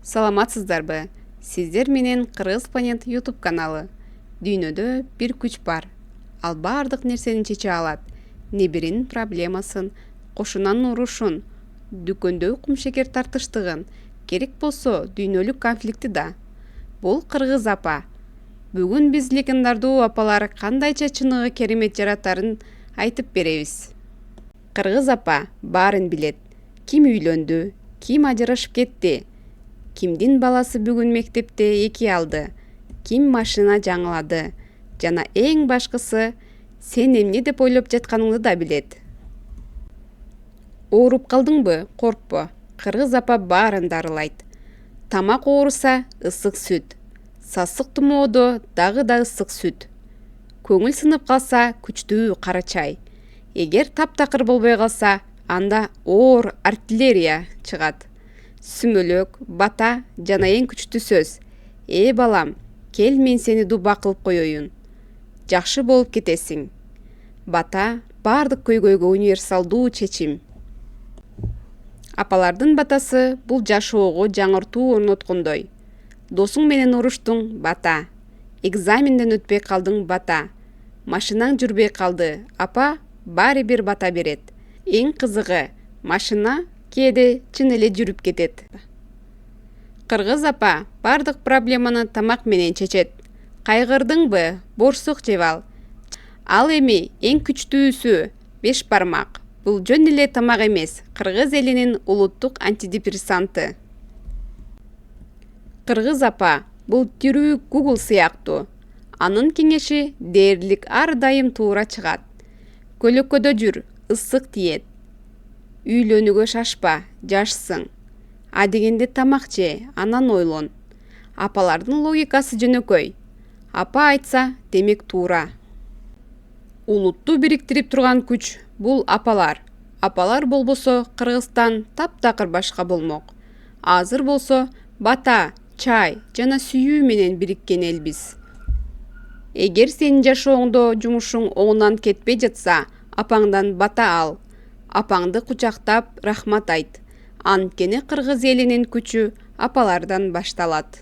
Саламатсыздарбы? Сиздер менен Кыргыз Планет YouTube каналы. Дүйнөдө бир күч бар. Ал бардык нерсени чече алат. Небиринин проблемасын, кошунанын урушун, дүкөндө кумшекер тартыштыгын, керек болсо дүйнөлүк конфликти да. Бул Кыргыз апа. Бүгүн биз лекендардуу апалар кандайча чыныгы керемет жаратарын айтып беребиз. Кыргыз апа баарын билет. Ким үйлөндү, ким ажырашып кетти, кимдин баласы бүгүн мектепте 2 алды, ким машина жаңылады, жана эң башкысы сен эмне деп ойлоп жатканыңды да билет. Ооруп калдыңбы? Коркпо. Кыргыз апа баарын дарылайт. Тамак ооруса ысык сүт, сасык тумоодо дагы да ысык сүт. Көңүл сынып калса күчтүү кара чай. Эгер таптакыр болбой калса, анда оор артиллерия чыгат. Сүмөлөк, бата жана эң күчтүү сөз. Балам, кел мен сени дуба кылып коеюн. Жакшы болуп кетесиң. Бата бардык көйгөйгө универсалдуу чечим. Апалардын батасы бул жашоого жаңыртуу орноткондой. Досуң менен уруштуң, бата. Экзаменден өтпөй калдың, бата. Машинаң жүрбөй калды, апа баары бир бата берет. Эң кызыгы, машина кээде чын эле жүрүп кетет. Кыргыз апа бардык проблеманы тамак менен чечет. Кайгырдыңбы? Борсук жеп ал. Ал эми эң күчтүүсү 5 бармак. Бул жөн эле тамак эмес, кыргыз элинин улуттук антидепрессанты. Кыргыз апа бул тирүү Google сыяктуу. Анын кеңеши дээрлик ар дайым туура чыгат. Көлөкөдө жүр, ысык тиет. Үйлөнүүгө шашпа, жашсың. Адегенде тамак же, анан ойлон. Апалардын логикасы жөнөкөй. Апа айтса, демек туура. Улутту бириктирип турган күч бул апалар. Апалар болбосо Кыргызстан таптакыр башка болмок. Азыр болсо бата, чай жана сүйүү менен бириккен элбиз. Эгер сенин жашооңдо жумушуң оңунан кетпей жатса, апаңдан бата ал. Апаңды кучактап рахмат айт. Анткени кыргыз элинин күчү апалардан башталат.